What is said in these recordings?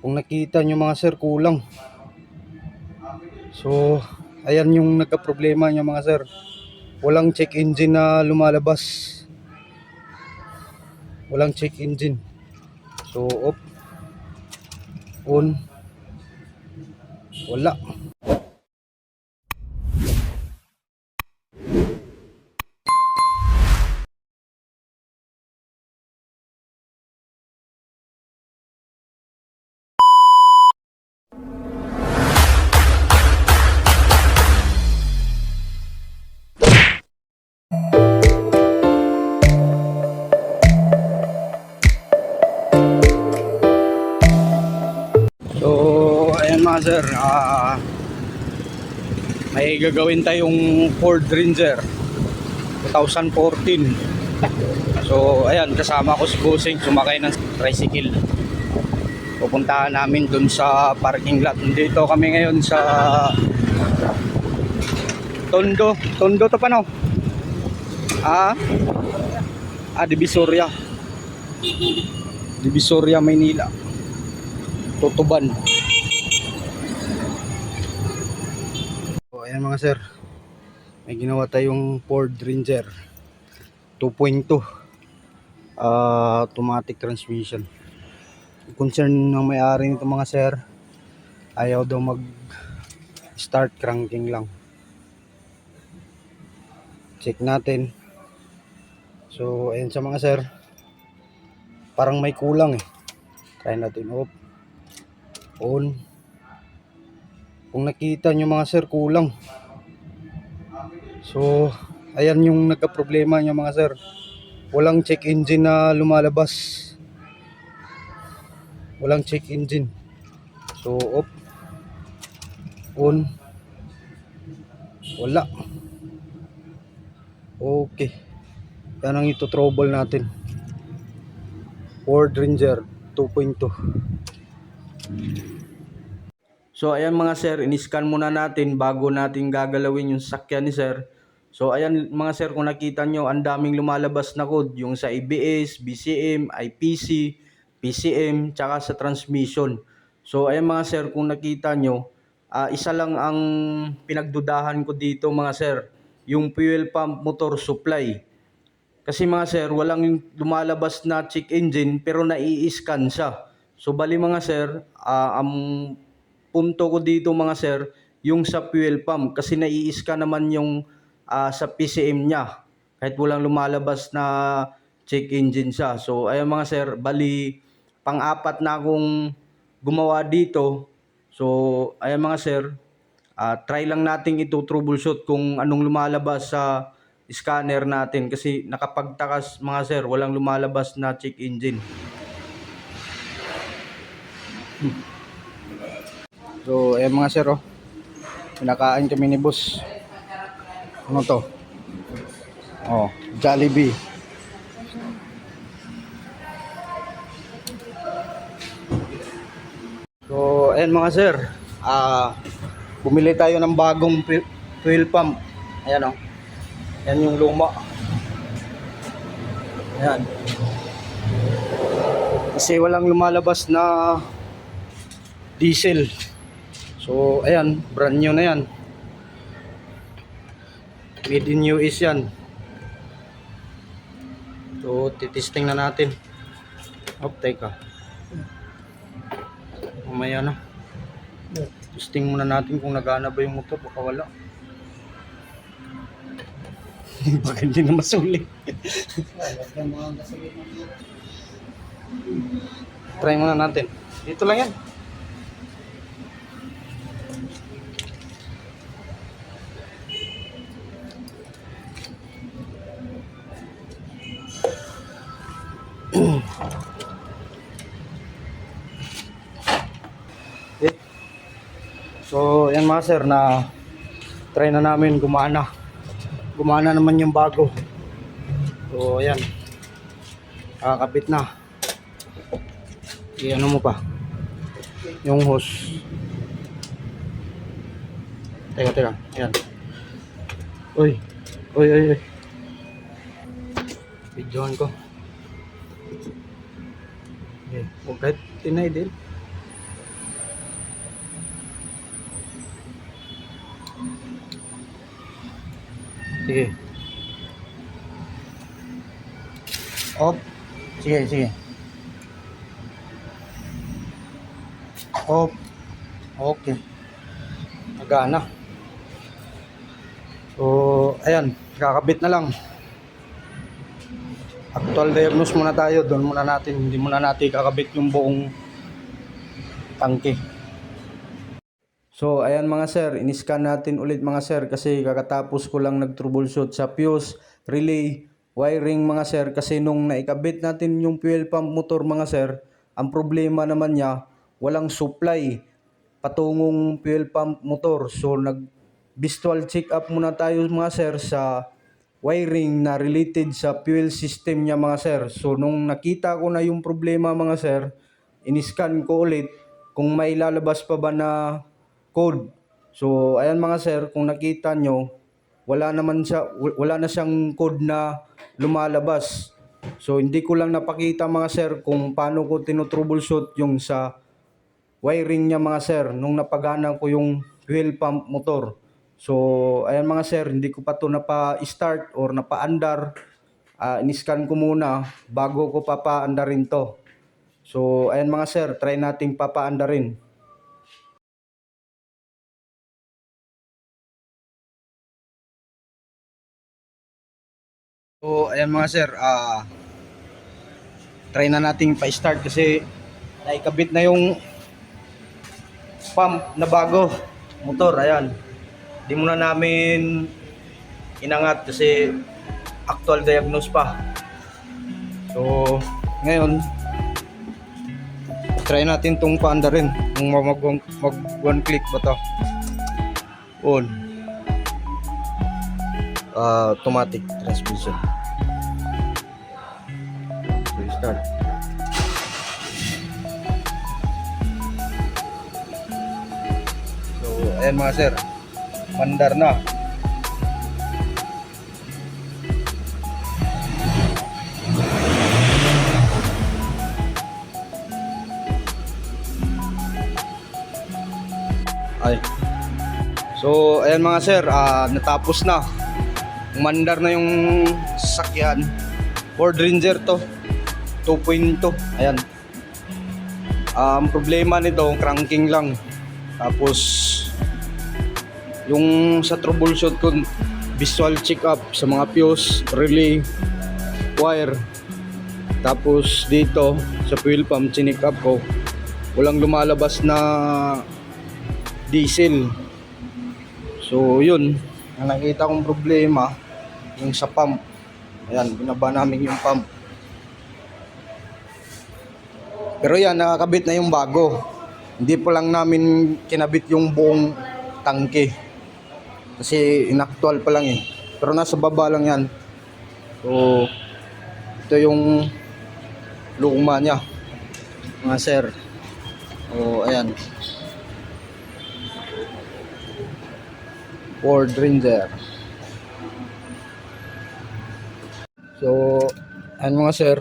Kung nakita nyo mga sir, kulang. So ayan yung nagka-problema nyo mga sir. Walang check engine na lumalabas. Walang check engine. So off, on, wala. So ayan mga sir, may gagawin tayong Ford Ranger 2014. So ayan, kasama ko si Busing, sumakay ng tricycle. Pupuntahan namin dun sa parking lot. Dito kami ngayon sa Tondo to pa no? Divisoria, Maynila, Tutuban. So ayan mga sir, may ginawa tayong Ford Ranger 2.2 automatic transmission. Concern ng may-ari nito mga sir, ayaw daw mag start, cranking lang. Check natin. So ayan sa mga sir, parang may kulang eh. Try natin off, on. Kung nakita nyo mga sir, kulang. So ayan yung nagka-problema nyo mga sir. Walang check engine na lumalabas. Walang check engine. So off, on, wala. Okay, yan ang ito-trouble natin. Ford Ranger 2.2. So ayan mga sir, in-scan muna natin bago natin gagalawin yung sakyan ni sir. So ayan mga sir, kung nakita nyo, ang daming lumalabas na code. Yung sa ABS, BCM, IPC, PCM, tsaka sa transmission. So ayan mga sir, kung nakita nyo, isa lang ang pinagdudahan ko dito mga sir, yung fuel pump motor supply. Kasi mga sir, walang lumalabas na check engine pero nai-scan siya. So bali mga sir, ang punto ko dito mga sir, yung sa fuel pump, kasi nai-scan naman yung sa PCM niya kahit walang lumalabas na check engine siya. So ayan mga sir, bali pang-apat na akong gumawa dito. So ayan mga sir, try lang nating ito troubleshoot kung anong lumalabas sa scanner natin, kasi nakapagtakas mga sir, walang lumalabas na check engine. So ayan mga sir, pinakain kami ni boss. Ano to? Jollibee. So ayan mga sir, bumili tayo ng bagong fuel pump. Ayan yan yung luma. Ayan, kasi walang lumalabas na diesel. So ayan, brand new na yan, made in US yan. So titesting na natin. Teka, mamaya na. Testing muna natin kung nagana ba yung motor, baka wala. Baka hindi na masuli. Try muna natin. Dito lang yan. So yan mga sir, na try na namin, gumana naman yung bago. So ayan, kakapit na. Ano mo pa yung hose. Teka, ayan. Uy. Videoan ko. Okay, huwag kahit tinay din. Sige. Off. Sige, sige. Off. Okay. Nagana. So, ayan. Kakabit na lang. Actual diagnose muna tayo. Doon muna natin. Hindi muna natin kakabit yung buong tangke. So, ayan mga sir. Iniscan natin ulit mga sir. Kasi kakatapos ko lang nag-troubleshoot sa fuse, relay, wiring mga sir. Kasi nung naikabit natin yung fuel pump motor mga sir, ang problema naman niya, walang supply patungong fuel pump motor. So, nag-visual check up muna tayo mga sir sa wiring na related sa fuel system niya mga sir. So, nung nakita ko na yung problema mga sir, iniscan ko ulit kung may lalabas pa ba na code. So, ayan mga sir, kung nakita nyo, wala na siyang code na lumalabas. So, hindi ko lang napakita mga sir kung paano ko tinutroubleshoot yung sa wiring niya mga sir nung napagana ko yung fuel pump motor. So, ayan mga sir, hindi ko pa to napa-start or napa-andar. Iniscan ko muna bago ko papa-andarin to. So, ayan mga sir, try nating papa-andarin. So, ayan mga sir, try na nating pa-start kasi naikabit na yung pump na bago motor. Ayan, di muna namin inangat kasi actual diagnose pa. So, ngayon try natin tong paanda rin kung mag one click ba to on automatic transmission. So, start. So, ayan mga sir, mandar na. Ay. So, ayan mga sir, natapos na. Umandar na yung sasakyan. Ford Ranger to. 2.2. Ayan. Ang problema nito, cranking lang. Tapos, yung sa troubleshoot ko, visual check up sa mga fuse, relay, wire. Tapos dito, sa fuel pump, chinik up ko. Walang lumalabas na diesel. So yun, ang nakita kong problema yung sa pump. Ayan, binaba namin yung pump. Pero yan, nakakabit na yung bago. Hindi pa lang namin kinabit yung buong tangke kasi inaktual pa lang eh. Pero nasa baba lang yan. So ito yung luma nya mga sir. O ayan, Ford Ranger. So, ayan mga sir,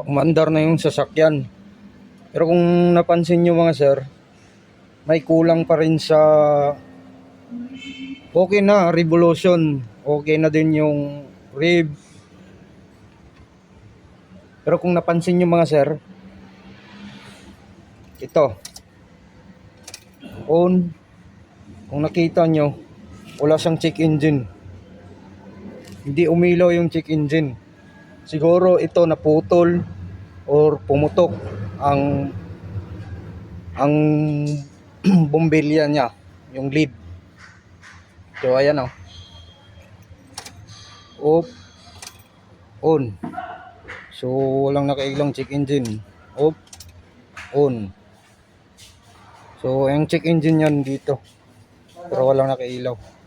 umandar na yung sasakyan. Pero kung napansin nyo mga sir, may kulang pa rin sa okay na revolution, okay na din yung rev. Pero kung napansin nyo mga sir, ito on, kung nakita nyo, wala siyang check engine. Hindi umilaw yung check engine. Siguro ito naputol or pumutok ang bombilya niya, yung lead. So ayan oh. Off, on. So walang nakailang check engine. Off, on. So yung check engine yan dito. Pero walang nakailaw.